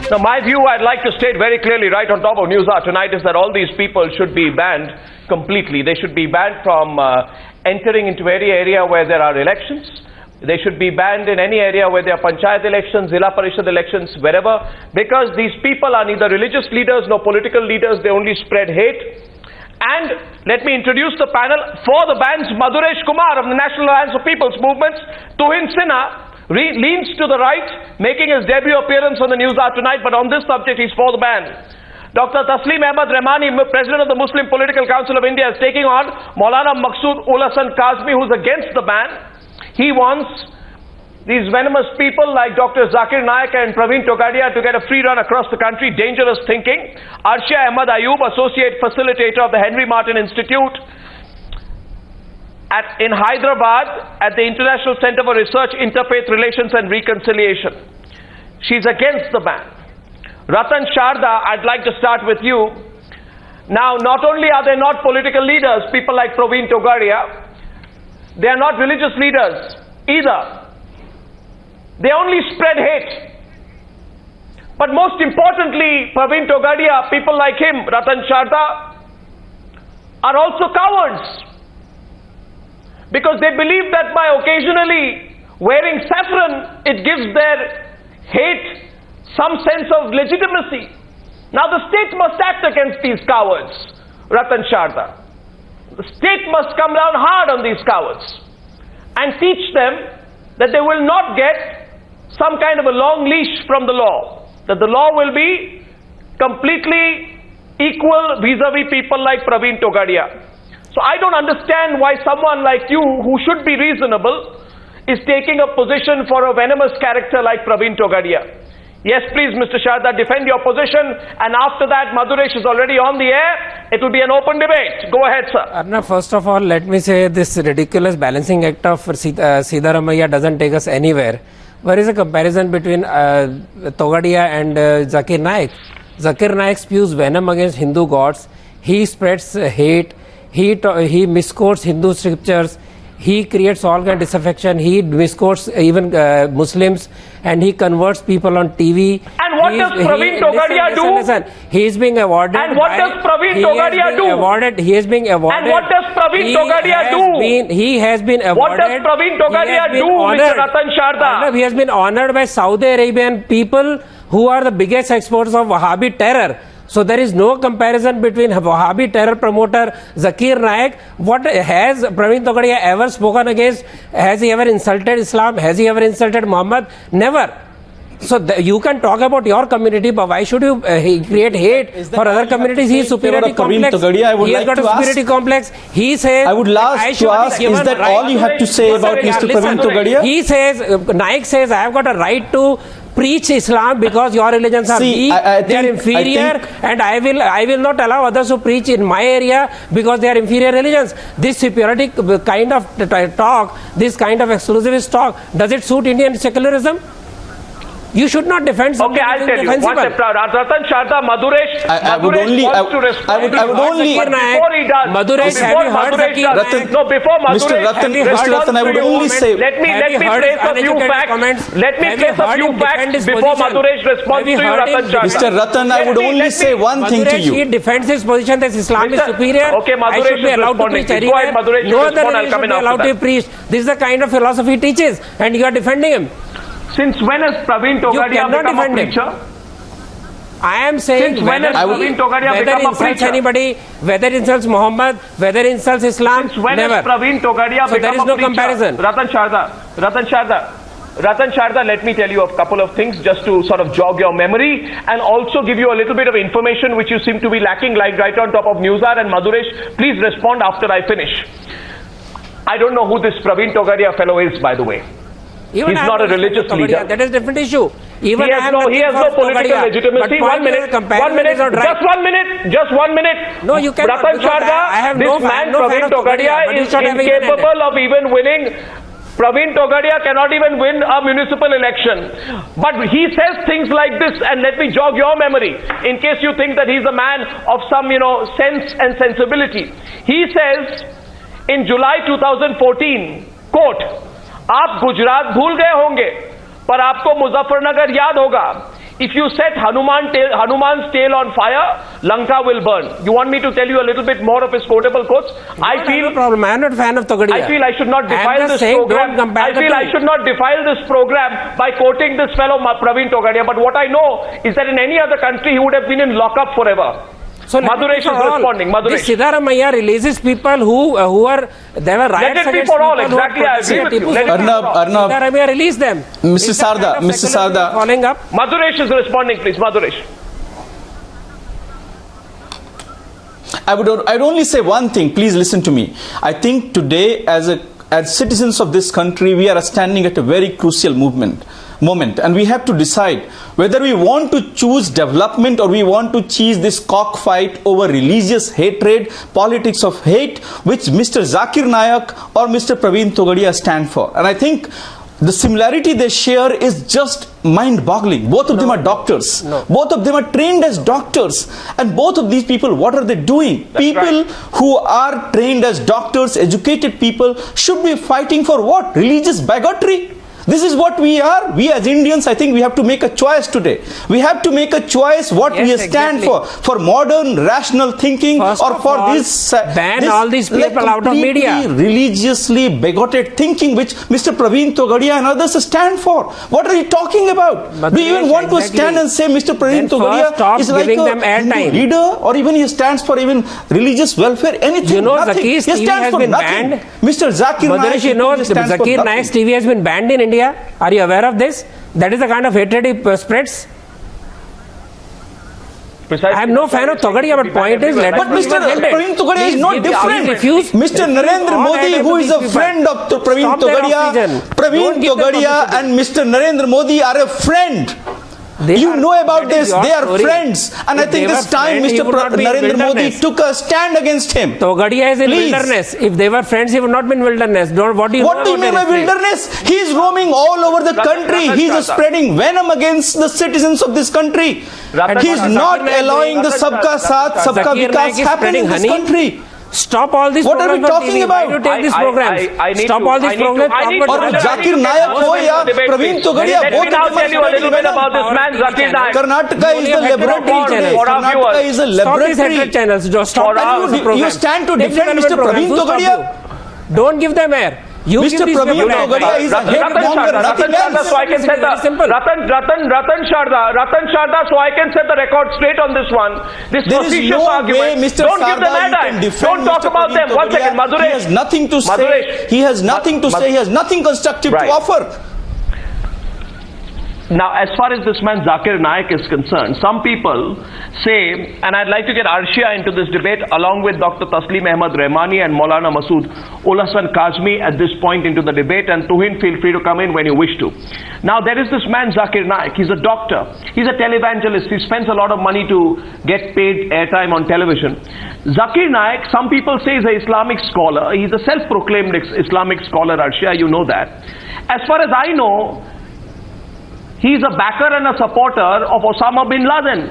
Now, my view, I'd like to state very clearly right on top of Newshour tonight, is that all these people should be banned completely. They should be banned from entering into any area where there are elections. They should be banned in any area where there are panchayat elections, Zilla Parishad elections, wherever, because these people are neither religious leaders nor political leaders. They only spread hate. And let me introduce the panel. For the bans, Madhuresh Kumar of the National Alliance of People's Movements. Tuhin Sinha leans to the right, making his debut appearance on the Newshour tonight, but on this subject he's for the ban. Dr Tasleem Ahmed Rehmani, President of the Muslim Political Council of India, is taking on Maulana Maqsood-ul-Hasan Qasmi, who's against the ban. He wants these venomous people like Dr Zakir Naik and Pravin Togadia to get a free run across the country. Dangerous thinking. Arshia Ahmed Ayub, Associate Facilitator of the Henry Martin Institute in Hyderabad at the International Center for Research, Interfaith Relations and Reconciliation. She's against the ban. Ratan Sharda, I'd like to start with you. Now, not only are they not political leaders, people like Pravin Togadia, they are not religious leaders either. They only spread hate. But most importantly, Pravin Togadia, people like him, Ratan Sharda, are also cowards. Because they believe that by occasionally wearing saffron, it gives their hate some sense of legitimacy. Now the state must act against these cowards, Ratan Sharda. The state must come down hard on these cowards and teach them that they will not get some kind of a long leash from the law. That the law will be completely equal vis-a-vis people like Pravin Togadia. So I don't understand why someone like you, who should be reasonable, is taking a position for a venomous character like Pravin Togadia. Yes, please, Mr. Sharda, defend your position, and after that, Madhuresh is already on the air. It will be an open debate. Go ahead, sir. Arnab, first of all, let me say this ridiculous balancing act of Siddharamaiah doesn't take us anywhere. Where is the comparison between Togadia and Zakir Naik? Zakir Naik spews venom against Hindu gods. He spreads hate. He misquotes Hindu scriptures. He creates all kind of disaffection. He misquotes even Muslims, and he converts people on TV. And what does Pravin Togadia do? Listen. He is being awarded. And what does Pravin Togadia do? He is being awarded. And what does Pravin Togadia do? He has been awarded. What does Pravin Togadia do, Mr. Ratan Sharda? He has been honored by Saudi Arabian people who are the biggest exporters of Wahhabi terror. So there is no comparison between Wahhabi terror promoter Zakir Naik. What has Pravin Togadia ever spoken against? Has he ever insulted Islam? Has he ever insulted Muhammad? Never. So you can talk about your community, but why should you create hate for other communities? He is superiority complex. He has got a superiority complex. He says, I would like to ask, is that all you have to say about Mr. Pravin Togadia? He says, Naik says, I have got a right to preach Islam because your religions are weak, they are inferior, and I will not allow others to preach in my area because they are inferior religions. This superiority kind of talk, this kind of exclusivist talk, does it suit Indian secularism? You should not defend something. Okay, I'll tell you. Ratan Sharda, Madhuresh wants to respond. I would only before he does. Madhuresh, have you heard Zakir Naik? No, before Madhuresh, Mr. Ratan, I would only say. Let me place a few facts. Let me place a few facts before Madhuresh responds to you, Ratan Sharda. Mr. Ratan, I would only say one thing to you. He defends his position that Islam is superior. Okay, Madhuresh I should be allowed to preach anywhere. No other religion should be allowed to preach. This is the kind of philosophy he teaches, and you are defending him. Since when has Pravin Togadia become a preacher? I am saying whether insults anybody, whether insults Muhammad, whether insults Islam, since when never. Has Pravin Togadia so there is no comparison. Ratan Sharda, let me tell you a couple of things just to sort of jog your memory and also give you a little bit of information which you seem to be lacking, like right on top of Newshour. And Madhuresh, please respond after I finish. I don't know who this Pravin Togadia fellow is, by the way. Even he's not a religious leader. That is a different issue. Even he has no political legitimacy. 1 minute. Just one minute. No, you cannot. Ratan Sharda, this man Pravin Togadia is incapable of even winning. Pravin Togadia cannot even win a municipal election. But he says things like this, and let me jog your memory, in case you think that he's a man of some, sense and sensibility. He says, in July 2014, quote, आप गुजरात भूल गए होंगे पर आपको मुजफ्फरनगर याद होगा if you set Hanuman's tail on fire, Lanka will burn. You want me to tell you a little bit more of his quotable quotes? I feel no problem. I am not a fan of Togadia. I feel I should not defile this program. I feel I should not defile this program by quoting this fellow Pravin Togadia. But what I know is that in any other country he would have been in lockup forever. So Madhuresh is responding. Madhuresh. Siddharamaiah releases people who are there were riots. Let it be for all. Exactly, I agree with you. Arnab. Siddharamaiah release them. Mr. Sarda. Following up. Madhuresh is responding, please. Madhuresh. I'd only say one thing. Please listen to me. I think today, as citizens of this country, we are standing at a very crucial moment, and we have to decide whether we want to choose development or we want to choose this cockfight over religious hatred, politics of hate, which Mr. Zakir Naik or Mr. Pravin Togadia stand for. And I think the similarity they share is just mind-boggling. Both of them are doctors. Both of them are trained as doctors. And both of these people, what are they doing? People who are trained as doctors, educated people, should be fighting for what? Religious bigotry? This is what we are. We as Indians, I think we have to make a choice today. We have to make a choice what we stand for modern, rational thinking, or for this ban all these people out of media. Religiously bigoted thinking which Mr. Pravin Togadia and others stand for. What are you talking about? Do you even want to stand and say Mr. Pravin Togadia is like a Hindu leader, or even he stands for even religious welfare? Anything? You know, nothing. Zakir's TV has been banned. Mr. Zakir Naik, you know, Zakir Naik's TV has been banned in India. Are you aware of this? That is the kind of hatred he spreads. Precisely. I am no fan of Togadia, but point is, let us but Mr. Pravin Togadia is not different. Mr. Narendra Modi, who is a friend of Pravin Togadia and Mr. Narendra Modi are a friend. You know about this. They are friends. And I think this time Mr. Narendra Modi took a stand against him. Togadia is in wilderness. If they were friends, he would not be in wilderness. What do you mean by wilderness? He is roaming all over the country. He is spreading venom against the citizens of this country. He is not allowing the Sabka Saath, Sabka Vikas happen in this country. Stop all these programs. What are we talking about? Why do you take these programs? Stop all these programs. Or Zakir Naik ho ya Pravin Togadia, both of them are tell you a little bit about this man, Zakir Naik. Karnataka is the laboratory. Karnataka is a laboratory. You stand to defend Mr. Pravin Togadia? Don't give them air. Mr. Pravin Togadia is a headmonger, nothing else. So I can set Ratan Sharda, so I can set the record straight on this one. This facetious argument. Don't give them airtime. Don't talk about them. 1 second, Madhuresh. He has nothing to say. He has nothing to say. He has nothing constructive to offer. Now, as far as this man Zakir Naik is concerned, some people say, and I'd like to get Arshia into this debate along with Dr Tasleem Ahmed Rehmani and Maulana Maqsood-ul-Hasan Qasmi at this point into the debate, and Tuhin, feel free to come in when you wish to. Now, there is this man Zakir Naik. He's a doctor. He's a televangelist. He spends a lot of money to get paid airtime on television. Zakir Naik, some people say, is an Islamic scholar. He's a self-proclaimed Islamic scholar, Arshia, you know that. As far as I know, he is a backer and a supporter of Osama bin Laden.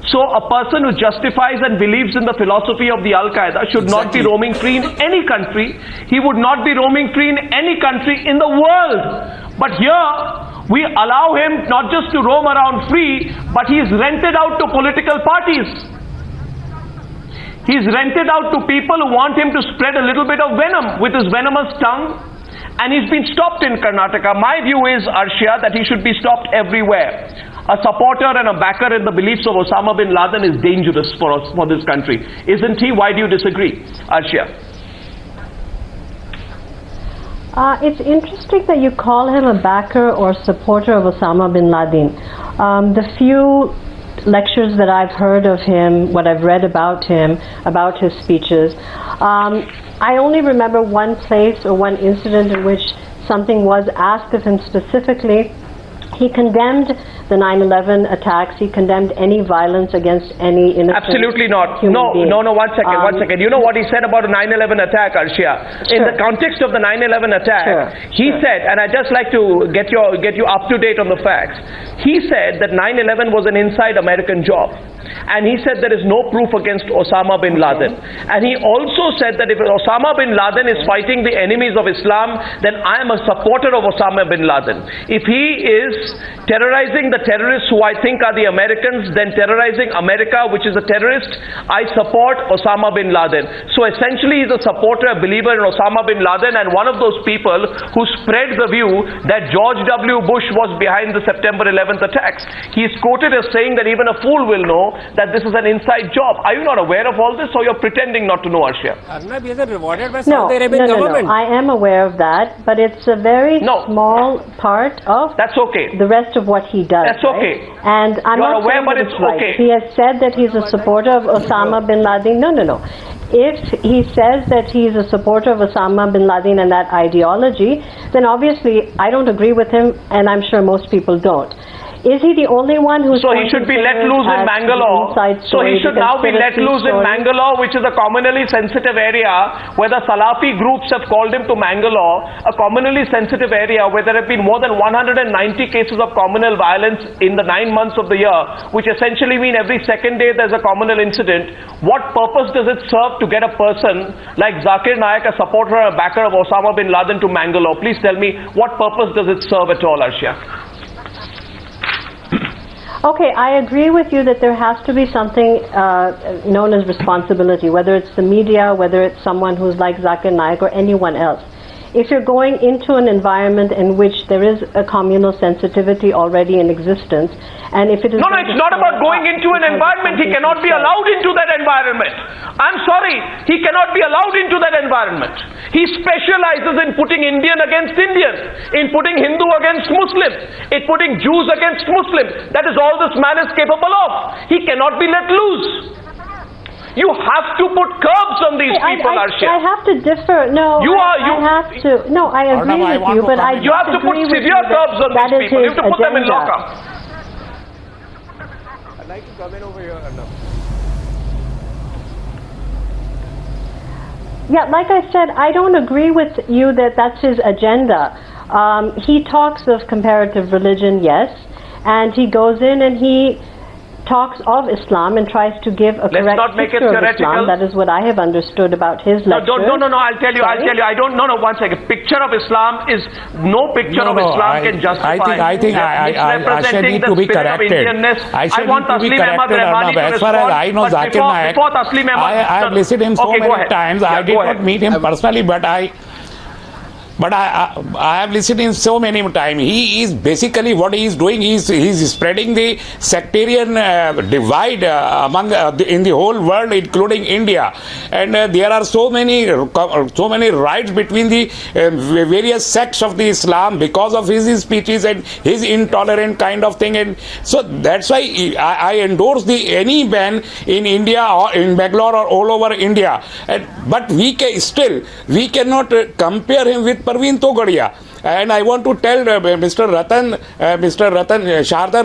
So a person who justifies and believes in the philosophy of the Al-Qaeda should not be roaming free in any country. He would not be roaming free in any country in the world. But here, we allow him not just to roam around free, but he is rented out to political parties. He is rented out to people who want him to spread a little bit of venom with his venomous tongue. And he's been stopped in Karnataka. My view is, Arshia, that he should be stopped everywhere. A supporter and a backer in the beliefs of Osama bin Laden is dangerous for us, for this country. Isn't he? Why do you disagree, Arshia? It's interesting that you call him a backer or supporter of Osama bin Laden. The few lectures that I've heard of him, what I've read about him, about his speeches, I only remember one place or one incident in which something was asked of him specifically. He condemned the 9/11 attacks. He condemned any violence against any innocent Absolutely not. human being. No, one second. You know what he said about a 9/11 attack, Arshia? Sure. In the context of the 9/11 attack, he said, and I'd just like to get you up to date on the facts. He said that 9/11 was an inside American job. and he said there is no proof against Osama bin Laden. And he also said that if Osama bin Laden is fighting the enemies of Islam, then I am a supporter of Osama bin Laden. If he is terrorizing the terrorists who I think are the Americans, then terrorizing America, which is a terrorist, I support Osama bin Laden. So essentially he's a supporter, a believer in Osama bin Laden, and one of those people who spread the view that George W. Bush was behind the September 11th attacks. He is quoted as saying that even a fool will know that this is an inside job. Are you not aware of all this, or you're pretending not to know, Arshia? Arnab, is it rewarded by Saudi Arabian government? No. I am aware of that, but it's a very small part of that's okay. the rest of what he does. That's okay. And I'm you're not aware, saying but that it's right. okay. He has said that he's a supporter of Osama bin Laden. No. If he says that he's a supporter of Osama bin Laden and that ideology, then obviously I don't agree with him, and I'm sure most people don't. Is he the only one who's... So he should be let loose in Mangalore. So he should now be let loose in Mangalore, which is a communally sensitive area where the Salafi groups have called him to Mangalore, a communally sensitive area where there have been more than 190 cases of communal violence in the 9 months of the year, which essentially mean every second day there's a communal incident. What purpose does it serve to get a person like Zakir Naik, a supporter and a backer of Osama bin Laden, to Mangalore? Please tell me, what purpose does it serve at all, Arshia? Okay, I agree with you that there has to be something known as responsibility, whether it's the media, whether it's someone who's like Zakir Naik or anyone else. If you're going into an environment in which there is a communal sensitivity already in existence, and if it is... No, it's not about going into an environment. He cannot be allowed into that environment. I'm sorry, he cannot be allowed into that environment. He specializes in putting Indian against Indian, in putting Hindu against Muslim, in putting Jews against Muslim. That is all this man is capable of. He cannot be let loose. You have to put curbs on these people, Arshia. I have to differ. No, I have to. No, I agree with you, but I you have to put severe curbs on these people. You have to put them in lockup. I'd like to come in over here, Arnab. Yeah, like I said, I don't agree with you that that's his agenda. He talks of comparative religion, yes, and he goes in and he talks of Islam and tries to give a correct picture of Islam. That is what I have understood about his lecture. No, I'll tell you. I don't, one second. Picture of Islam is, no picture of Islam can justify. I think Arshia need to be corrected. I want Tasleem Ahmed Rehmani to respond. As far as I know, Zakir Naik, I have listened to him so many times. I did not meet him personally, but I have listened to him so many times. He is basically, what he is doing, he is spreading the sectarian divide among in the whole world, including India. And there are so many rights between the various sects of the Islam because of his speeches and his intolerant kind of thing. And so that's why I endorse any ban in India or in Bangalore or all over India. But we cannot compare him with Pravin Togadia. And I want to tell Mr. Ratan Sharda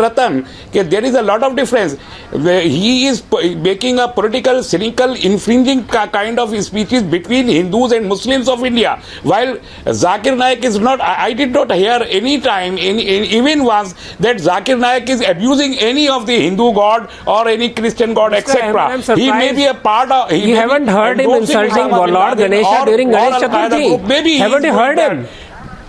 that there is a lot of difference. He is making a political, cynical, infringing kind of speeches between Hindus and Muslims of India. While Zakir Naik is not, I did not hear any time, even once, that Zakir Naik is abusing any of the Hindu god or any Christian god, etc. He may be a part of... You haven't heard him insulting Lord Ganesha during Ganesh Chaturthi. Haven't you heard him?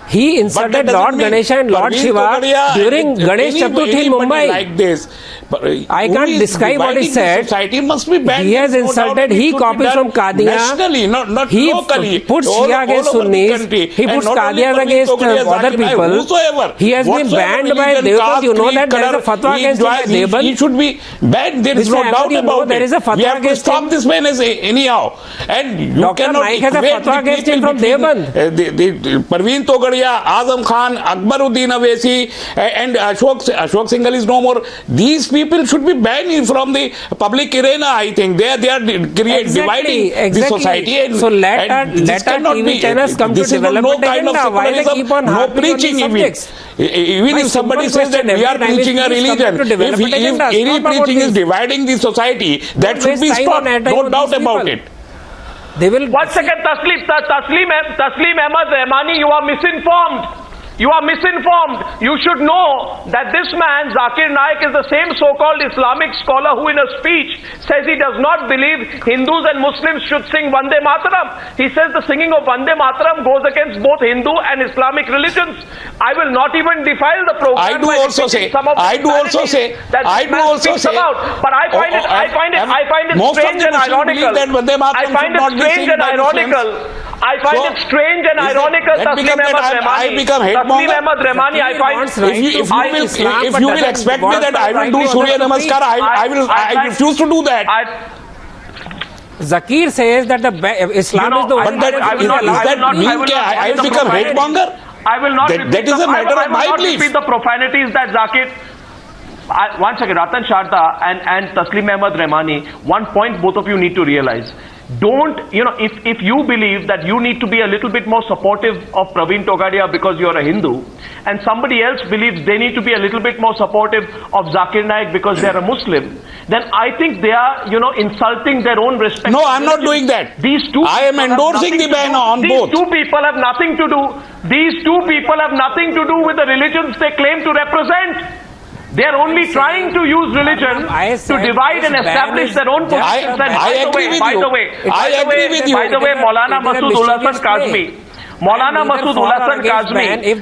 He insulted Lord Ganesha and Lord Shiva during Ganesh Chaturthi in Mumbai. Like this. I can't describe what he said. Must be banned. He has insulted, he copies from Qadiya. Nationally, not locally. He puts Shia against Sunnis. He puts Qadiyas against other people. He has been banned by Deoband. You know that there is a fatwa against him by Deoband. He should be banned. There is no doubt about it. There is a fatwa we have to stop him. This man anyhow. And you Dr. Naik has a fatwa against him from Deoband. Pravin Togadia, Azam Khan, Akbaruddin Avesi, and Ashok Singhal is no more. These people should be banned from the public arena, I think. They are dividing the society. And, so let our TV channels come to development agenda. Why they keep on harping on these subjects? Even if somebody says that we are preaching a religion, if any preaching is dividing the society, that should be stopped. No doubt about it. They will... 1 second, Tasleem Ahmed Rehmani, you are misinformed. You are misinformed. You should know that this man, Zakir Naik, is the same so-called Islamic scholar who in a speech says he does not believe Hindus and Muslims should sing Vande Mataram. He says the singing of Vande Mataram goes against both Hindu and Islamic religions. I will not even defile the program. I do also say, but I find it strange and ironical. I find it strange and ironical. I find it strange and ironical. Tasleem Ahmed Rehmani, I find if you will expect me that I will do Surya Namaskar, I refuse to do that. Zakir says that Islam is the only. But I will become hate monger? I will not. That is a matter of my belief. Repeat the profanities that Zakir. One second, Ratan Sharda and Tasleem Ahmed Rehmani. One point both of you need to realize. Don't, if you believe that you need to be a little bit more supportive of Pravin Togadia because you're a Hindu, and somebody else believes they need to be a little bit more supportive of Zakir Naik because they're a Muslim, then I think they are, insulting their own respect. No, I'm not doing that. I am endorsing the ban on both. These two people have nothing to do. These two people have nothing to do with the religions they claim to represent. They are only trying to use religion to divide and establish their own positions. I agree with you. By the way, Maulana Maqsood-ul-Hasan Qasmi. Maulana Maqsood-ul-Hasan Qasmi.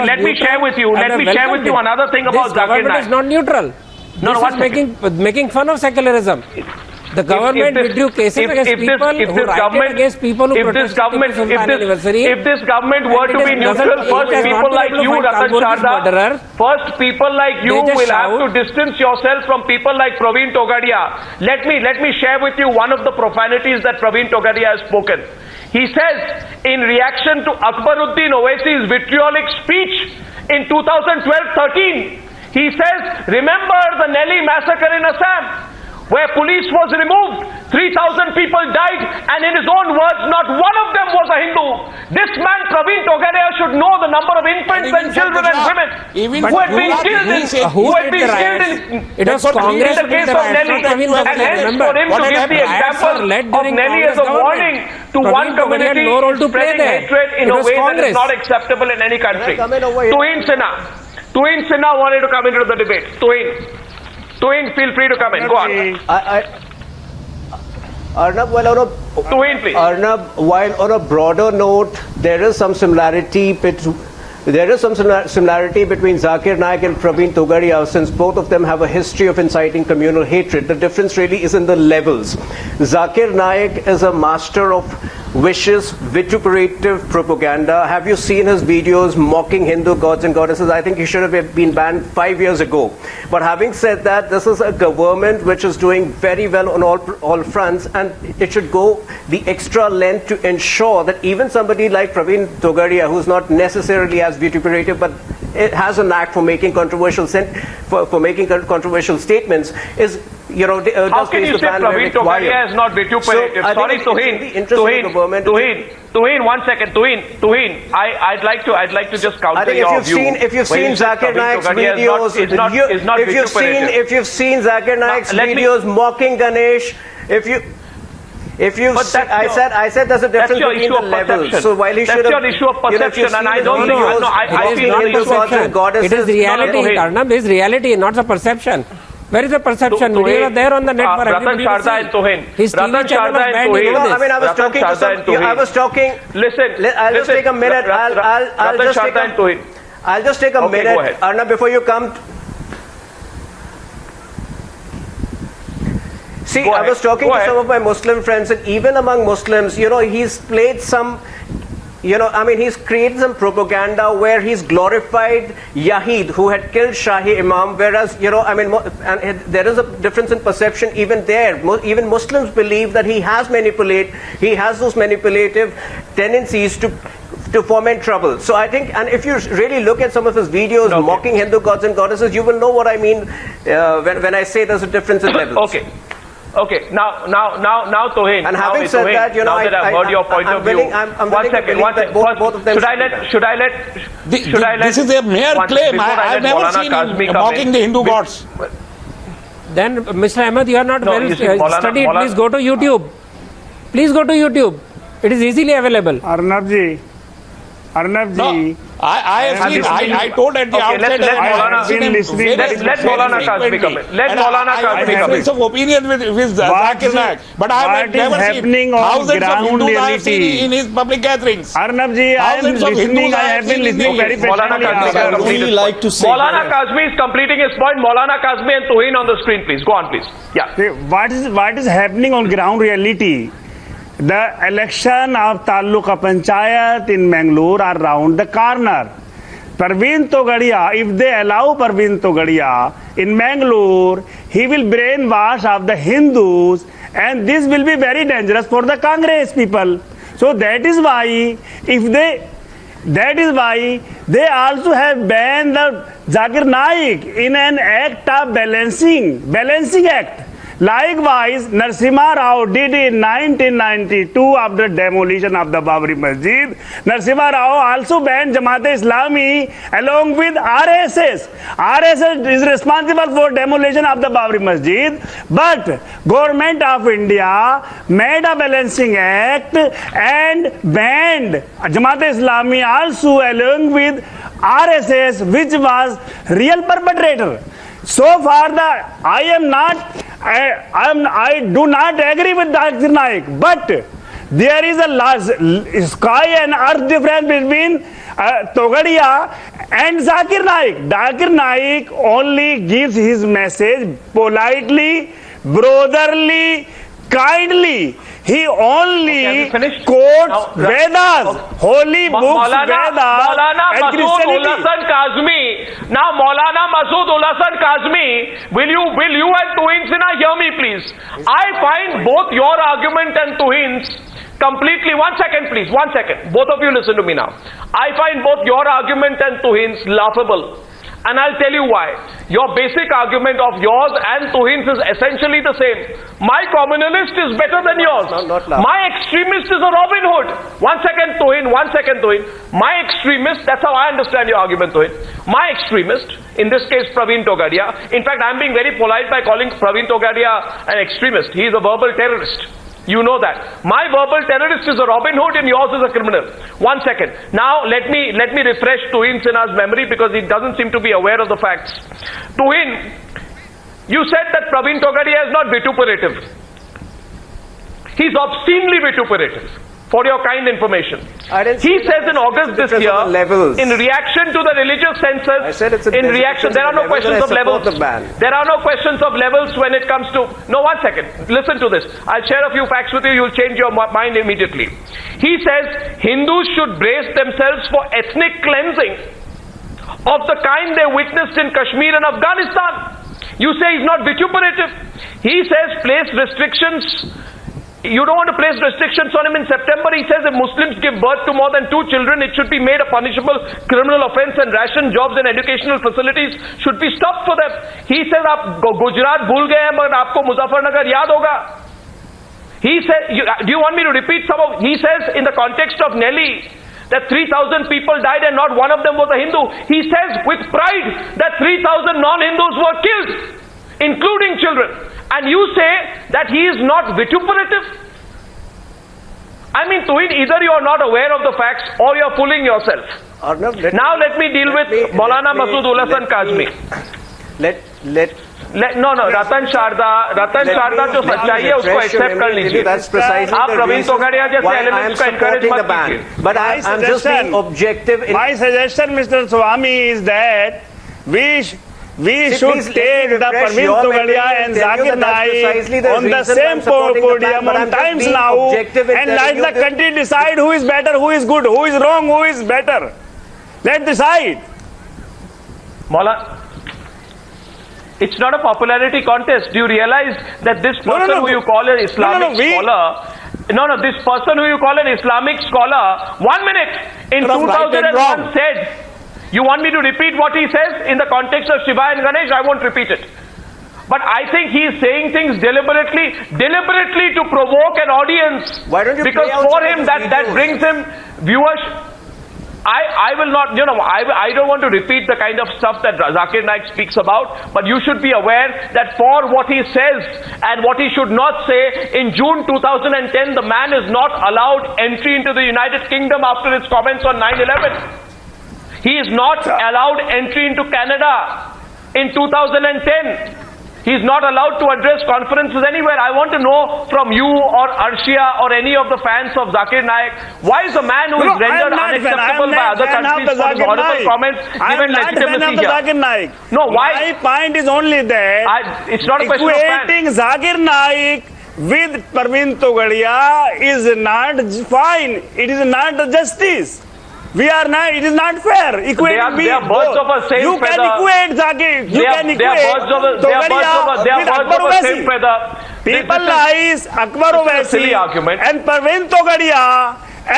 Let me share with you. Let me share with you another thing about Zakir Naik. This government is not neutral. This is making fun of secularism. The government withdrew cases against people who rioted against people who protested Sultan anniversary. If this government were to be neutral, first people like you, Ratan Sharda, first people like you will have to distance yourself from people like Pravin Togadia. Let me share with you one of the profanities that Pravin Togadia has spoken. He says, in reaction to Akbaruddin Owaisi's vitriolic speech in 2012-13, he says, remember the Nelly massacre in Assam, where police was removed, 3,000 people died, and in his own words, not one of them was a Hindu. This man, Pravin Togadia, should know the number of infants and children and women who had been killed in it was Congress in the case of Nelly. And hence, for him to give the example of Nelly as a warning to one community spreading hatred in a way that is not acceptable in any country. Tuhin Sinha wanted to come into the debate. Tuhin, feel free to come in. Go on. Arnab, Tuhin, please. Arnab, while on a broader note, there is some similarity between Zakir Naik and Pravin Togadia, since both of them have a history of inciting communal hatred. The difference really is in the levels. Zakir Naik is a master of vicious, vituperative propaganda. Have you seen his videos mocking Hindu gods and goddesses? I think he should have been banned 5 years ago. But having said that, this is a government which is doing very well on all fronts, and it should go the extra length to ensure that even somebody like Pravin Togadia, who's not necessarily as vituperative, but it has a knack for making controversial statements, is how can you say Pravin Togadia is not vituperative? So, sorry, Tuhin, 1 second. Tuhin, I'd like to just counter your view. If you've seen Zakir Naik's videos, if you've seen Zakir Naik's videos mocking Ganesh, I said there's a difference between the levels. So while he should have, that's your issue of perception, and I don't think I feel it is reality. Arnab, is reality, not the perception. Where is the perception? Videos are there on the net for everybody to see. Ratan Sharda and Tuhin. His TV channel was banned. I was talking. Listen. I'll just take a minute. I'll just take a minute, Arnab, before you come. See, I was talking to some of my Muslim friends, and even among Muslims, he's played some. He's created some propaganda where he's glorified Yahid, who had killed Shahi Imam, whereas, and there is a difference in perception even there. Even Muslims believe that he has those manipulative tendencies to foment trouble. So I think, and if you really look at some of his videos mocking Hindu gods and goddesses, you will know what I mean when I say there's a difference in levels. Okay. Now, Tuhin. And having said that, now that I've heard your point of view. One second. Both of them. Should I let? This is a mere claim. I've never seen him mocking the Hindu gods. Then, Mr. Ahmed, you are not well studied. Please go to YouTube. Please go to YouTube. It is easily available. Arnab ji, I told at the outset let Maulana Qasmi come in. Let Maulana Qasmi come in. Of opinion with Zakir Naik, but I have never seen thousands of Hindus I have seen in his public gatherings. Arnab ji, I am listening. I have been listening very patiently. Maulana Qasmi is completing his point. Maulana Qasmi and Tuhin on the screen, please. Go on, please. Yeah. What is happening on ground reality? The election of Taluka Panchayat in Mangalore are round the corner. Pravin Togadia, if they allow Pravin Togadia in Mangalore, he will brainwash of the Hindus, and this will be very dangerous for the Congress people. So that is why they also have banned the Zakir Naik in an act of balancing act. Likewise, Narasimha Rao did in 1992 after demolition of the Babri Masjid. Narasimha Rao also banned Jamaat-e-Islami along with RSS. RSS is responsible for demolition of the Babri Masjid, but Government of India made a balancing act and banned Jamaat-e-Islami also along with RSS, which was real perpetrator. So far, I do not agree with Zakir Naik, but there is a large sky and earth difference between Togadia and Zakir Naik. Zakir Naik only gives his message politely, brotherly, kindly. He only quotes Vedas, holy books, Vedas, Maulana and Maqsood-ul-Hasan Qasmi. Now, Maulana Maqsood-ul-Hasan Qasmi, will you and Tuhin Sinha hear me, please? I find both your argument and Tuhin's completely. 1 second, please. 1 second. Both of you listen to me now. I find both your argument and Tuhin's laughable. And I'll tell you why. Your basic argument of yours and Tuhin's is essentially the same. My communalist is better than yours. My extremist is a Robin Hood. 1 second, Tuhin. 1 second, Tuhin. My extremist, that's how I understand your argument, Tuhin. My extremist, in this case Pravin Togadia, in fact I'm being very polite by calling Pravin Togadia an extremist. He is a verbal terrorist. You know that. My verbal terrorist is a Robin Hood and yours is a criminal. 1 second. Now let me refresh Tuhin Sinha's memory because he doesn't seem to be aware of the facts. Tuhin, you said that Pravin Togadia is not vituperative. He's obscenely vituperative. For your kind information. He says in August this year, in reaction to the religious census, in reaction, there are no questions of levels. There are no questions of levels when it comes to, no, 1 second, listen to this. I'll share a few facts with you, you'll change your mind immediately. He says Hindus should brace themselves for ethnic cleansing of the kind they witnessed in Kashmir and Afghanistan. You say he's not vituperative. He says place restrictions. You don't want to place restrictions on him in September. He says if Muslims give birth to more than 2 children, it should be made a punishable criminal offense and ration jobs and educational facilities should be stopped for them. He says, "Aap Gujarat bhul gaye hain, but aapko Muzaffarnagar yaad hoga." He said, do you want me to repeat some of, he says in the context of Nelly, that 3,000 people died and not one of them was a Hindu. He says with pride that 3,000 non-Hindus were killed, including children. And you say that he is not vituperative? I mean, Tuhin, either you are not aware of the facts or you are fooling yourself. Arnab, now let me deal with Maulana Maqsood-ul-Hasan Qasmi. No, Ratan Sharda जो सच्चाई है उसको accept कर लीजिए. आप प्रवीण तोगाड़िया जैसे elements का encourage मत कीजिए. But I'm just being objective. My suggestion, Mr. Swami, is that we should take the Pravin Togadia and Zakir Naik on the same podium on Times Now and let the country decide who is better, who is good, who is wrong, who is better. Let's decide. Maulana, it's not a popularity contest. Do you realize that this person who you call an Islamic scholar, this person who you call an Islamic scholar, 1 minute, in 2001 said, you want me to repeat what he says in the context of Shiva and Ganesh? I won't repeat it. But I think he is saying things deliberately to provoke an audience. Why don't you because for him that brings him viewers. I will not, I don't want to repeat the kind of stuff that Zakir Naik speaks about, but you should be aware that for what he says and what he should not say, in June 2010, the man is not allowed entry into the United Kingdom after his comments on 9/11. He is not allowed entry into Canada in 2010. He is not allowed to address conferences anywhere. I want to know from you or Arshia or any of the fans of Zakir Naik, why is a man who is rendered unacceptable by other countries for his horrible comments given legitimacy here? No, why? My point is only that it's not a question of equating Zakir Naik with Pravin Togadia is not fine. It is not justice. We are not. It is not fair. Equating they are birds of a same you feather. Can equate Zakir. You can equate they are birds of a same feather. People like Akbar Owaisi and Pravin Togadia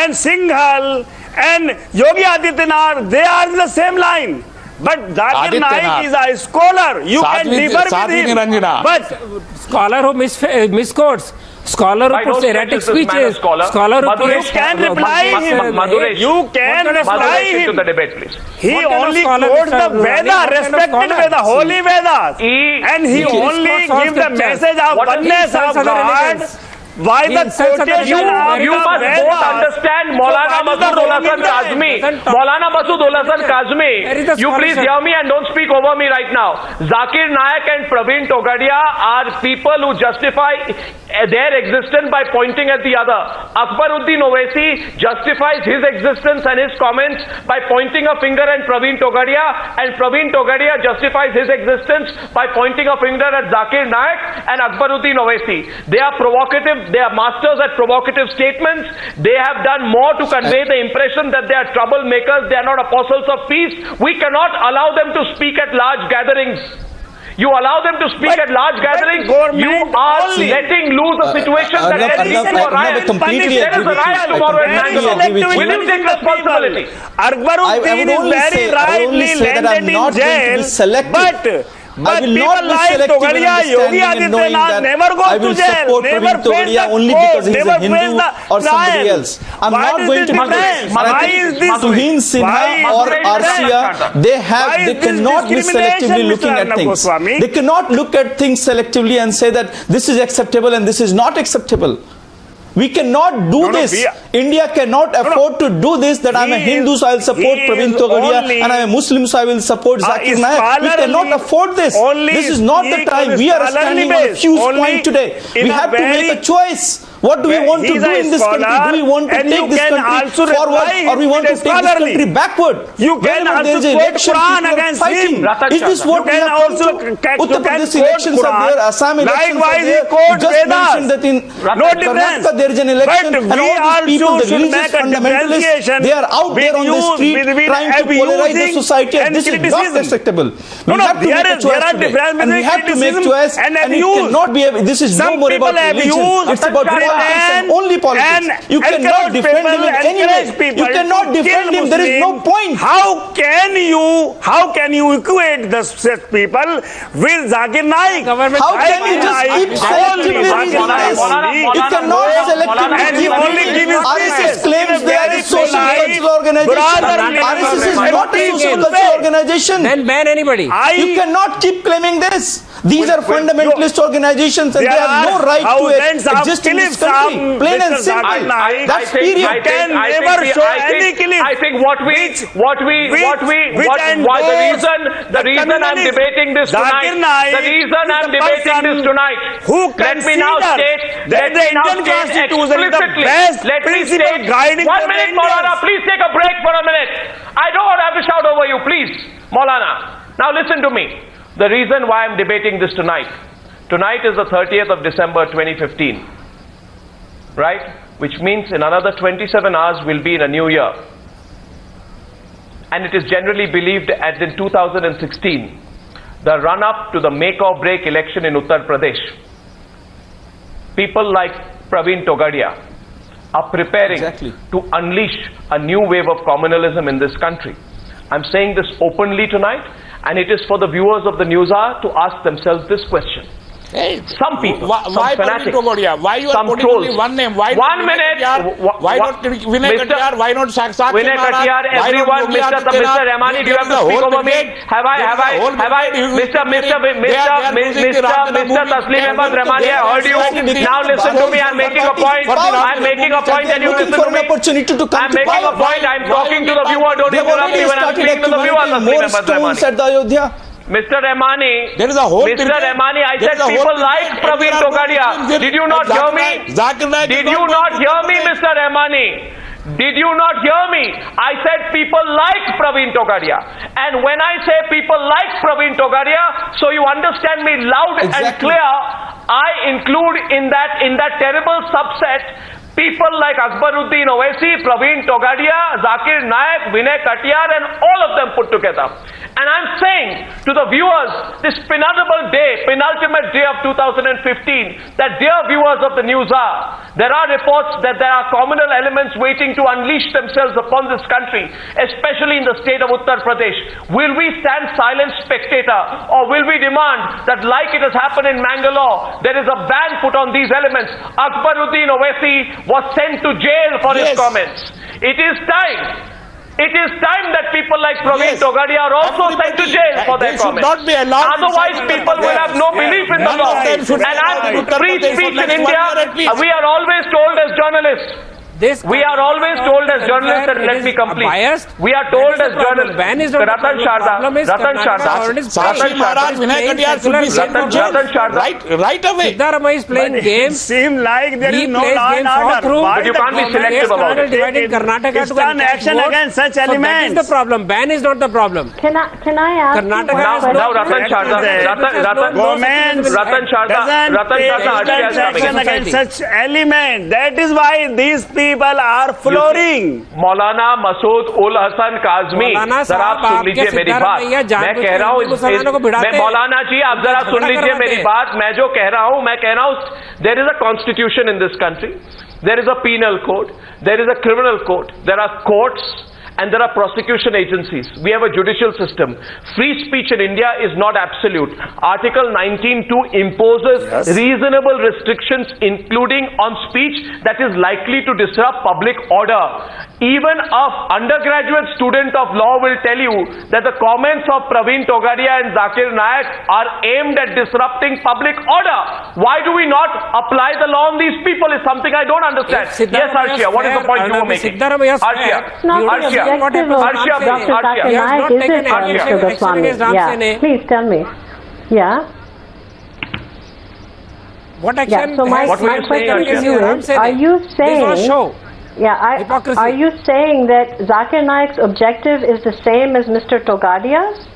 and Singhal and Yogi Adityanath, they are in the same line. But Zakir Naik is a scholar. You can differ with him. But scholar who misquotes. Scholar who puts erratic speeches. Scholar who you can reply him. You can reply him. To the debate, please. He only quotes the Veda, respected Veda, holy Vedas. And he only gives the message of oneness of God. Why the quotation of you must both understand Maulana Maqsood-ul-Hasan Qasmi. Maulana Maqsood-ul-Hasan Qasmi, you please hear me and don't speak over me right now. Zakir Naik and Pravin Togadia are people who justify their existence by pointing at the other. Akbaruddin Owaisi justifies his existence and his comments by pointing a finger at Pravin Togadia, and Pravin Togadia justifies his existence by pointing a finger at Zakir Naik and Akbaruddin Owaisi. They are provocative. They are masters at provocative statements. They have done more to convey the impression that they are troublemakers. They are not apostles of peace. We cannot allow them to speak at large gatherings. You allow them to speak at large gatherings, you are letting loose a situation that can lead to a riot. There is a riot tomorrow at 9 o'clock. Will you take responsibility? Akbaruddin is very rightly landed in jail, but people like Togadia, Yogi Adityanath never go to jail, never face the only because he is a Hindu or somebody else. I'm not going to do this. Tuhin Sinha or Arshia, they cannot be selectively looking at things. They cannot look at things selectively and say that this is acceptable and this is not acceptable. We cannot do this. India cannot afford to do this, that I'm a Hindu so I will support Pravin Togadia and I'm a Muslim so I will support Zakir Naik. We cannot afford this. This is not the time. We are standing on a fuse point today. We have to make a choice. What do we want to do in this country? Do we want to take this country forward or we want to take this country backward? You can also quote Quran against him. Is this what we have also Uttar Pradesh elections are there, Assam elections are there? You just mentioned that in Karnataka there is an election and all these people, the religious fundamentalists, they are out there on the street trying to polarize the society, and this is not acceptable. We have to make a choice today, and we have to make a choice, and it cannot be, this is no more about religion, it's about politics and only politics. You cannot defend him in any way. You cannot defend him, there is no point. How can you equate the such people with Zakir Naik? How can you just keep selectively reading this? You cannot selectively keep RSS claims they are a social cultural organization. RSS is not a social cultural organization. Then ban anybody. You cannot keep claiming this. These are fundamentalist organizations and they have no right to exist in this country. Plain and simple. That's period. I think the reason I'm debating this tonight, let me now state explicitly, let me state, 1 minute Maulana, please take a break for a minute. I don't want to have to shout over you, please, Maulana. Now listen to me. The reason why I'm debating this tonight is the 30th of December 2015, right? Which means in another 27 hours we'll be in a new year. And it is generally believed that in 2016, the run-up to the make or break election in Uttar Pradesh, people like Pravin Togadia are preparing to unleash a new wave of communalism in this country. I'm saying this openly tonight, and it is for the viewers of the Newshour to ask themselves this question. Hey, some people, why some fanatics, Togadia? Why you are some putting trolls. only one name? Why One minute. Why not Vinay Katiyar? Why not Sakshi Vinay Katiyar, everyone, Mr. Rehmani, do you have to speak over me? Have I, Mr. Tasleem Ahmed Rehmani, I heard you. Now listen to me, I'm making a point. I'm making a point and you listen to me. I'm making a point, I'm talking to the viewer, don't interrupt me when I'm speaking to the viewer, Tasleem Ahmed Rehmani. Mr. Rehmani, there is a whole Mr. Rehmani, I said people like Pravin Togadia. Did you not hear me? Did you not hear me, Mr. Rehmani? Did you not hear me? I said people like Pravin Togadia. And when I say people like Pravin Togadia, so you understand me loud and clear, I include in that terrible subset people like Akbaruddin Owaisi, Pravin Togadia, Zakir Naik, Vinay Katiyar and all of them put together. And I'm saying to the viewers, this penultimate day of 2015, that dear viewers of the Newshour, there are reports that there are communal elements waiting to unleash themselves upon this country, especially in the state of Uttar Pradesh. Will we stand silent spectator, or will we demand that like it has happened in Mangalore, there is a ban put on these elements? Akbaruddin Owaisi was sent to jail for his comments. It is time. It is time that people like Pravin Togadia are also sent to jail for their comments. Otherwise, people will have no belief in the law. And free speech in India, we are always told as journalists. We are always told as journalists, and let me complete. We are told as journalists. Ratan Sharda, right away. Siddharama is playing games. Seem like there is no law and order. But you can't be selective about it. Dividing Karnataka to an action against such elements. That is the problem. Ban is not the problem. Can I ask Karnataka now Ratan Sharda, action against such elements. That is why these people are flooring. मौलाना मसूद-उल-हसन काज़मी, जरा आप सुन लीजिए मेरी बात. मैं कह रहा हूँ, मैं मौलाना जी आप जरा सुन लीजिए मेरी बात. मैं जो कह रहा हूँ, there is a constitution in this country, there is a penal code, there is a criminal code, there are courts, and there are prosecution agencies. We have a judicial system. Free speech in India is not absolute. Article 19(2) imposes reasonable restrictions, including on speech that is likely to disrupt public order. Even an undergraduate student of law will tell you that the comments of Pravin Togadia and Zakir Naik are aimed at disrupting public order. Why do we not apply the law on these people is something I don't understand. Yes, Arshia, what is the point you were making? Arshia. Dr. Zakir Naik, is it, Mr. Goswami? Yeah, please tell me. Yeah. What action? So my question to you is, are you saying? Are you saying that Zakir Naik's objective is the same as Mr. Togadia's?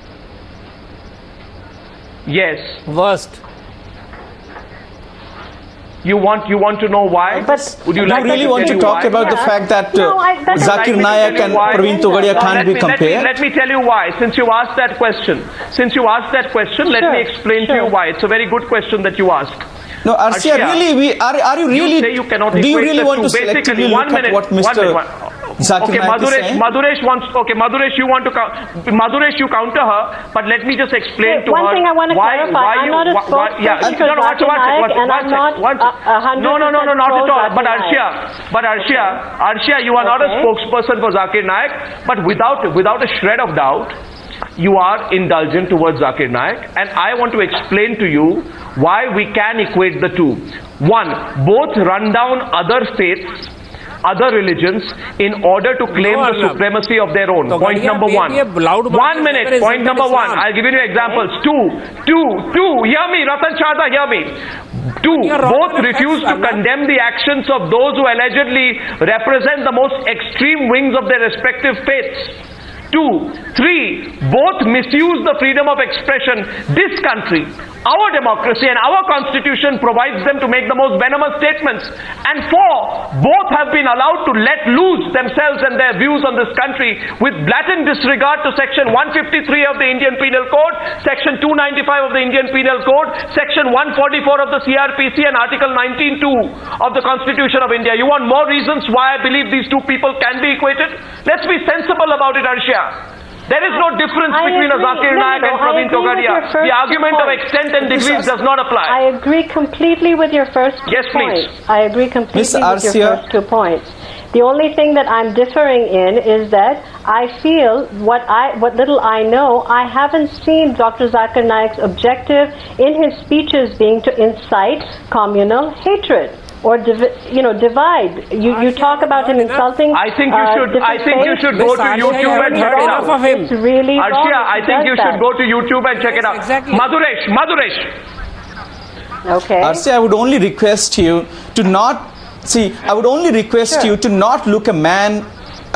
Yes. Worst. You want to know why? Would you like really want to talk about the fact that Zakir Naik and Pravin Togadia can't be compared? Let me tell you why. Since you asked that question, let me explain to you why. It's a very good question that you asked. No, Arshia, really, are you really? You say you cannot do you really equate want to basically selectively look at what Mr. Zakir Naik is saying? Madhuresh you counter her, but let me just explain to her. One thing I want to clarify, I'm not a spokesperson for Zakir Naik, and I'm not 100% No, not at all. But Arshia, you are not a spokesperson for Zakir Naik, but without a shred of doubt, you are indulgent towards Zakir Naik, and I want to explain to you why we can equate the two. One, both run down other faiths, other religions in order to claim the supremacy of their own. Point number one. 1 minute. Point number one. I'll give you examples. Two. Hear me, Ratan Sharda, hear me. Two, both refuse to condemn the actions of those who allegedly represent the most extreme wings of their respective faiths. 2, 3, both misuse the freedom of expression. This country, our democracy and our constitution provides them to make the most venomous statements. And 4, both have been allowed to let loose themselves and their views on this country with blatant disregard to section 153 of the Indian Penal Code, section 295 of the Indian Penal Code, section 144 of the CRPC and article 19(2) of the Constitution of India. You want more reasons why I believe these two people can be equated? Let's be sensible about it, Arshia. There is no difference between a Zakir Naik and Pravin Togadia. The argument of extent and degrees does not apply. I agree completely with your first 2 Yes, points. please. I agree completely Ms. with Arshia. your first 2 points. The only thing that I'm differing in is that I feel what little I know, I haven't seen Dr. Zakir Naik's objective in his speeches being to incite communal hatred or divide. You talk about him insulting. I think you should. I think you should go to YouTube and check it out. Of him. It's really wrong Arshia, if he I think does you should that. go to YouTube and check it out. Exactly. Madhuresh. Okay. Arshia, I would only request you to not see. I would only request you to not look a man.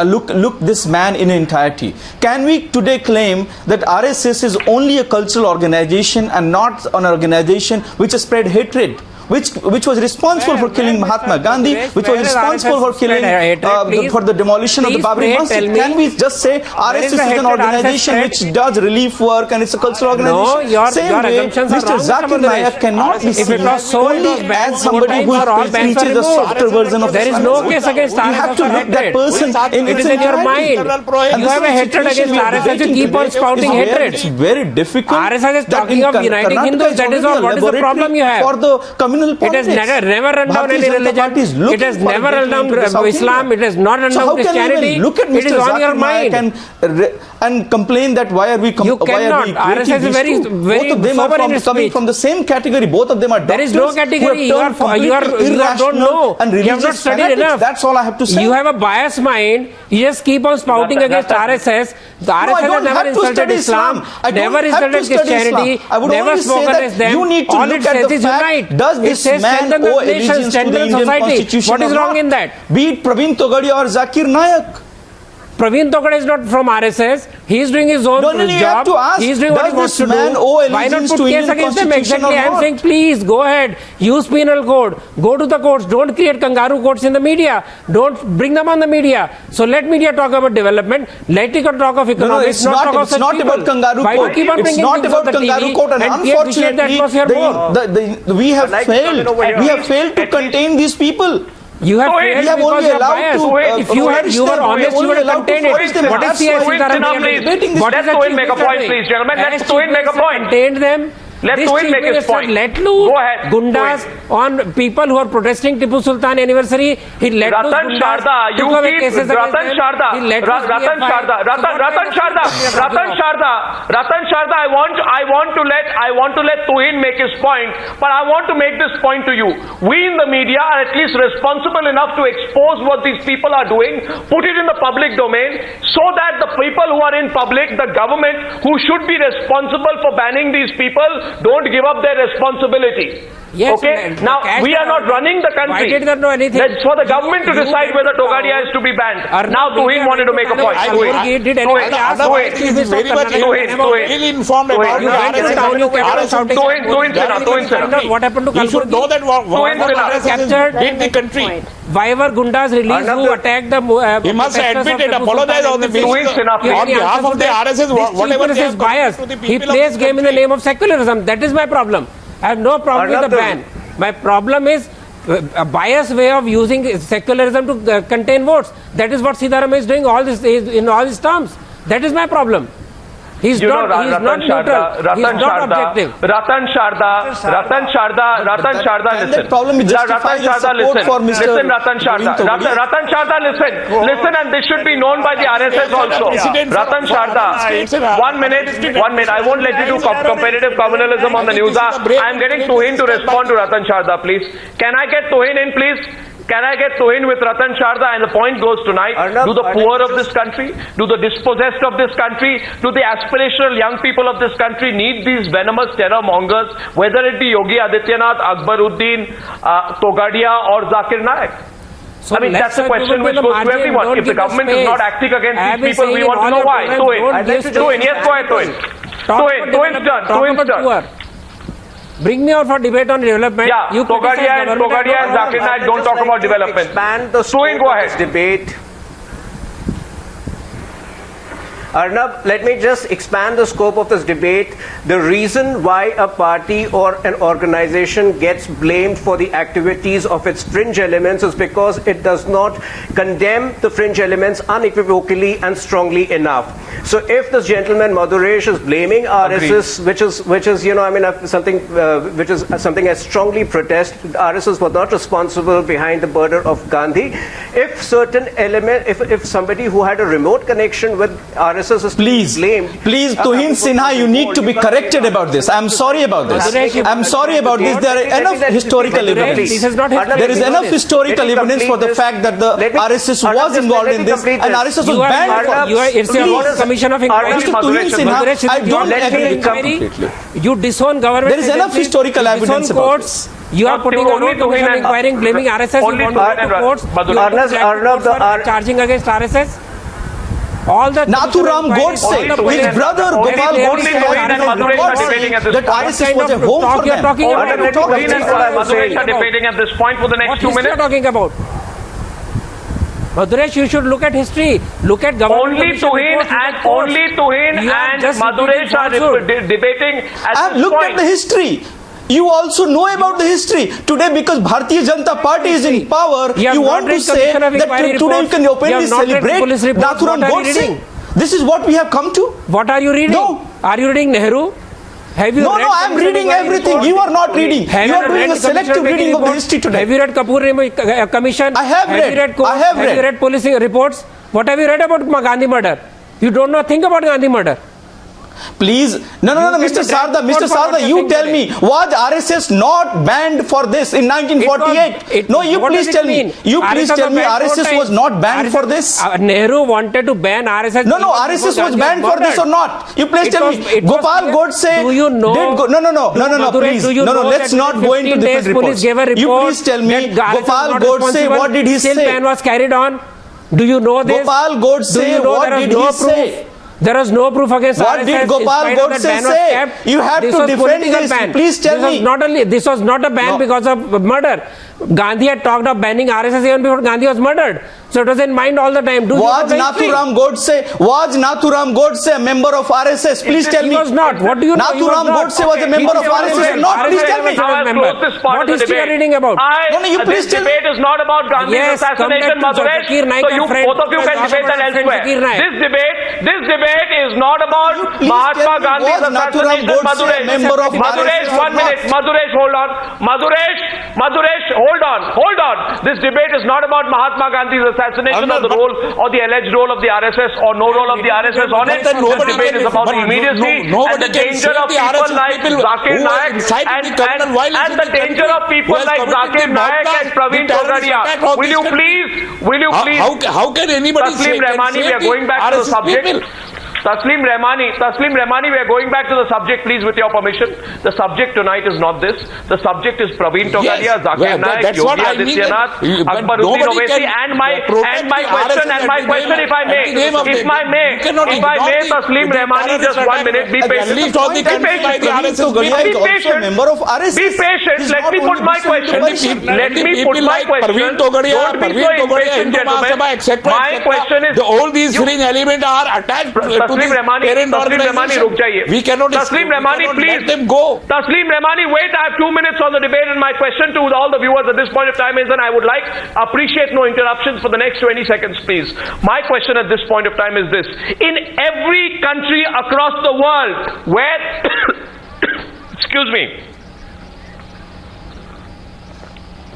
Look this man in entirety. Can we today claim that RSS is only a cultural organization and not an organization which has spread hatred? Which was responsible for killing Mahatma Gandhi, which was responsible for killing for the demolition of the Babri Masjid. Can we just say RSS is an organization which does relief work and it's a cultural organization? No, Same your way, assumptions are Mr. wrong, Zakir Naik cannot be If it seen was so, it was only banned as somebody who preaches a softer version of There is Islam. no case against You have to RSS look that person in It its is in your entirety. mind. And You this have a is hatred situation against we are RSS. You debating keep on today spouting is where hatred. It's very difficult. RSS is that talking in of uniting Karnataka Hindus. is That is already all. a What is the problem you have? for the communal It has politics. never run down Bharatiya any Janata Party is religion. looking It has for never getting run down into the South Islam. India. It has not run So down how can Christianity. we look at It Mr. is on your Zakir Naik mind. and complain that why are we You cannot. RSS is very both of them are coming speech. from the same category. Both of them are There is no category. You don't know. And You have not studied enough. That's all I have to say. You have a biased mind. You just keep on spouting against RSS. The RSS has never insulted Islam, never insulted Christianity, never spoken as them. You need to all look it at says the is fact, unite. does It this says man strengthen the owe nation, allegiance to the strengthen the Indian society. Constitution What is or wrong not? in that? Be it Pravin Togadia or Zakir Naik. Pravin Togadia is not from RSS. He is doing his own No, you have job. to ask, He is doing what he does wants to this man do. owe Why not allegiance put to case Indian against them? Constitution Exactly. or I am not? saying, please go ahead. Use penal code. Go to the courts. Don't create kangaroo courts in the media. Don't bring them on the media. So let media talk about development. Let it talk of economics. It's not about kangaroo Why court. do you keep on It's bringing not things about on the kangaroo TV court, and create the atmosphere more? unfortunately, we have failed to contain these people. You have failed we have because only you are allowed biased. to, If you were honest, you would have contained it. What is CIC Please. Let Tuhin make a point, please, gentlemen. Let Tuhin make a point. Contained them. Let This Tuhin chief make his minister point. let loose Go ahead. gundas on people who are protesting Tipu Sultan anniversary. He let loose Ratan gundas. Sharda, you took away keep cases against Ratan them. Sharda, He let loose Ratan PFI. Sharda, So what Ratan kind of Sharda, people are Ratan talking about? Sharda, Ratan Sharda. I want to let Tuhin make his point, but I want to make this point to you. We in the media are at least responsible enough to expose what these people are doing, put it in the public domain, so that the people who are in public, the government who should be responsible for banning these people, don't give up their responsibility. Yes, okay? Now, we are not running the country. Why did they know anything? That's for the government to decide whether Togadia is to be banned. Now, Tuhin wanted to make a point. Did anybody ask Arnab why is Chief Minister very much Karnataka ill-informed about what happened to you should know that Tuhin Sinha captured did the country. Why were gundas released who attacked the He must admit it, apologize on the basis on behalf of the RSS, whatever they is have biased. done to the He people of plays this game in the country. name of secularism. That is my problem. I have no problem with the ban. My problem is a biased way of using secularism to contain votes. That is what Sitaram is doing in all these terms. That is my problem. He's not neutral. He's not objective. Ratan Sharda, listen. problem is justify the support for Mr. Listen, Ratan Sharda. Ratan Sharda, listen, and this should be known by the RSS also. Ratan Sharda, 1 minute. I won't let you do competitive communalism on the news. I am getting Tuhin to respond to Ratan Sharda, please. Can I get Tuhin in, please? Can I get Tuhin with Ratan Sharda? And the point goes tonight, do the poor of this country, do the dispossessed of this country, do the aspirational young people of this country need these venomous terror mongers, whether it be Yogi Adityanath, Akbaruddin, Togadia or Zakir Naik? So I mean, that's the question which goes to everyone. If the government is not acting against these people, we want to know why. Tuhin, yes, go ahead, Tuhin. Tuhin's turn. Bring me out for debate on development. Yeah, Togadia and Zakir Naik don't talk about development. Expand the scope go of ahead. this debate. Arnab, let me just expand the scope of this debate. The reason why a party or an organization gets blamed for the activities of its fringe elements is because it does not condemn the fringe elements unequivocally and strongly enough. So if this gentleman Madhuresh is blaming RSS, which is something I strongly protest, RSS was not responsible behind the murder of Gandhi. If certain element, if somebody who had a remote connection with RSS is blamed, please, Tuhin Sinha, you need to be corrected about this. I'm sorry about this. I'm sorry about this. There are enough historical evidence. There is enough historical evidence for the fact that the RSS was involved in this, and RSS was banned. It's your commission of inquiry. Tuhin Sinha, I don't agree completely. You disown government. There is enough historical evidence about this. You are putting a road commission inquiry blaming RSS. Only you want to courts. Charging against RSS. All the Nathuram Godse, his brother Gopal Godse that RSS was a home for them. Tuhin and Madhuresh are debating at this point for the next 2 minutes. What are you talking about? Madhuresh, you should look at history. Look at government. Only Tuhin and Madhuresh are debating at I have this looked point. at the history. You also know about the history. Today, because Bharatiya Janata Party is in power, you want to say that today you can openly celebrate Nathuram Godse. This is what we have come to? What are you reading? No. Are you reading Nehru? Have you read I am reading everything. You are not reading. You are doing a selective reading of the history today. Have you read Kapoor Commission? I have read. Have you read police reports? What have you read about Gandhi murder? You don't know think about Gandhi murder. Please, no, Mr. Sarda, you tell me, was RSS not banned for this in 1948? No, you please tell me. You please tell me RSS was not banned for this? Nehru wanted to ban RSS. No, RSS was banned for this or not? You please tell me. Gopal Godse. Do you know? No, please. No, let's not go into different reports. You please tell me, Gopal Godse, what did he say? Still ban was carried on. Do you know this? Gopal Godse, what did he say? There was no proof against what RSS. Did Gopal Godse say? You have to defend this. Please tell me. This was not a ban because of murder. Gandhi had talked of banning RSS even before Gandhi was murdered. So it was in mind all the time. Was Nathuram Godse a member of RSS? Please tell me. He was not. What do you know? Nathuram Godse was a member of RSS or not? Please tell me. What history are you reading about? You please tell me. This debate is not about Gandhi's assassination, Madhuresh. So both of you can debate that elsewhere. This debate is not about Mahatma Gandhi's assassination, Madhuresh. Madhuresh, 1 minute. Madhuresh, hold on. Madhuresh, hold on. This debate is not about Mahatma Gandhi's assassination or the role or the alleged role of the RSS or no role of the RSS on it. This debate is about the immediacy and the danger of people like Zakir Naik and the danger of people like Zakir Naik and Pravin Togadia. Will you please? How can anybody Tasleem Rehmani, we are going back to the subject. Tasleem Rehmani, we are going back to the subject, please, with your permission. The subject tonight is not this. The subject is Pravin Togadia, Zakir Naik, Yogi Adityanath, Akbaruddin Owaisi, and my question, if I may, Tasleem Rehmani, just 1 minute, be patient. Be patient. Let me put my question. Pravin Togadia, My question is, all these fringe elements are attached. Tasleem Rehmani, रुक जाइए. We cannot Tasleem Rehmani, please. Let them go. Tasleem Rehmani, wait. I have 2 minutes on the debate, and my question to all the viewers at this point of time is, and I would appreciate no interruptions for the next 20 seconds, please. My question at this point of time is this: in every country across the world where, excuse me,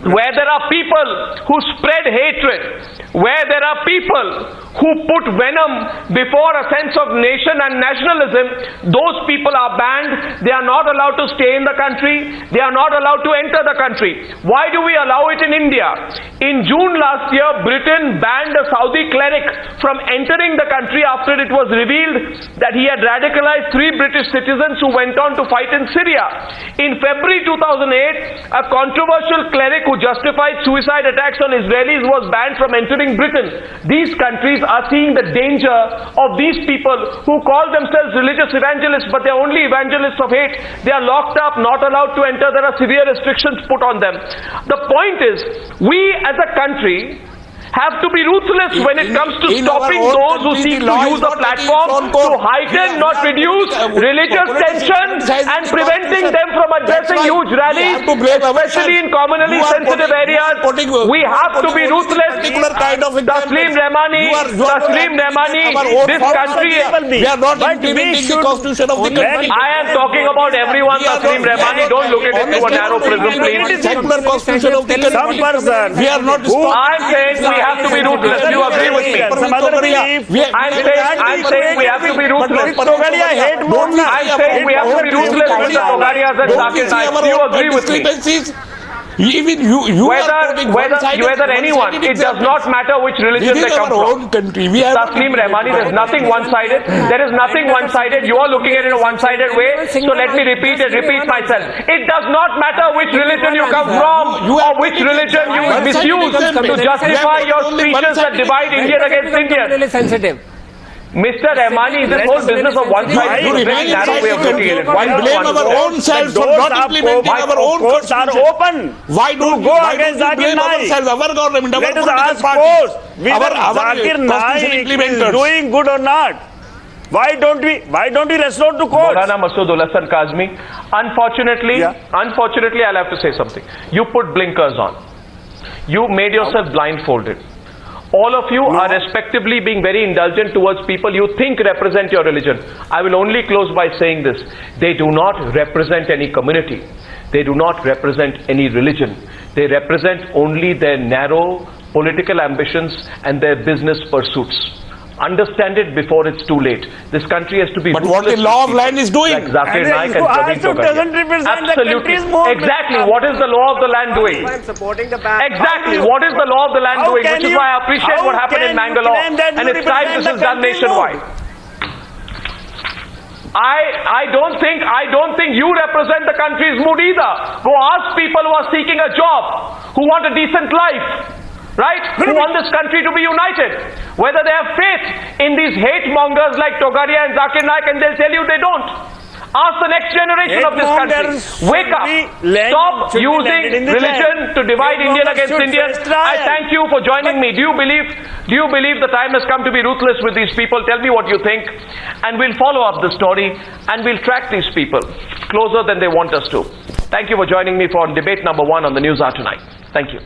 where there are people who spread hatred, where there are people who put venom before a sense of nation and nationalism, those people are banned. They are not allowed to stay in the country. They are not allowed to enter the country. Why do we allow it in India? In June last year, Britain banned a Saudi cleric from entering the country after it was revealed that he had radicalized 3 British citizens who went on to fight in Syria. In February 2008, a controversial cleric who justified suicide attacks on Israelis was banned from entering Britain. These countries are seeing the danger of these people who call themselves religious evangelists, but they are only evangelists of hate. They are locked up, not allowed to enter. There are severe restrictions put on them. The point is, we as a country have to be ruthless when it comes to stopping those who seek to use a platform to heighten, not reduce, religious tension and preventing them from addressing huge rallies, especially in communally sensitive areas. We have to be ruthless. Tasleem Rehmani, this country. We are not implementing the constitution of the country. I am talking about everyone, Tasleem Rehmani. Don't look at it through a narrow prism, please. Secular constitution of the country. We are not. I'm saying we have to be ruthless. You agree with me? I'm saying we have to be ruthless. I'm saying we have to be ruthless with the Togadias and Zakir Naik. Do you agree with me? Even whether anyone, it does not matter which religion they come from. Tasleem Rehmani, there's nothing one-sided. There is nothing one-sided. You are looking at it in a one-sided way. So let me repeat myself. It does not matter which religion you come from or which religion you misuse to justify your speeches that divide Indian against Indian. Really sensitive. Mr. Rehmani, this whole business of one side is a very narrow way of looking at it. Why blame our own selves for not implementing our own courts are open. Why do we blame ourselves, our government, our political parties, Zakir Naik is doing good or not? Why don't we resort to courts? Maulana Maqsood-ul-Hasan Qasmi, unfortunately, I'll have to say something. You put blinkers on. You made yourself blindfolded. All of you are respectively being very indulgent towards people you think represent your religion. I will only close by saying this. They do not represent any community. They do not represent any religion. They represent only their narrow political ambitions and their business pursuits. Understand it before it's too late. This country has to be. But what the law of land is doing? Like Zakir Naik and Pravin Togadia. Absolutely. Exactly. What is the law of the land doing? Exactly. What is the law of the land doing? Which is why I appreciate what happened in Mangalore. And it's time this is done nationwide. I don't think you represent the country's mood either. Go ask people who are seeking a job, who want a decent life. Right? Who want this country to be united? Whether they have faith in these hate mongers like Togadia and Zakir Naik, and they'll tell you they don't. Ask the next generation of this country. Wake up. Stop using religion to divide Indian against Indian. I thank you for joining me. Do you believe the time has come to be ruthless with these people? Tell me what you think, and we'll follow up the story and we'll track these people closer than they want us to. Thank you for joining me for debate number 1 on the Newshour tonight. Thank you.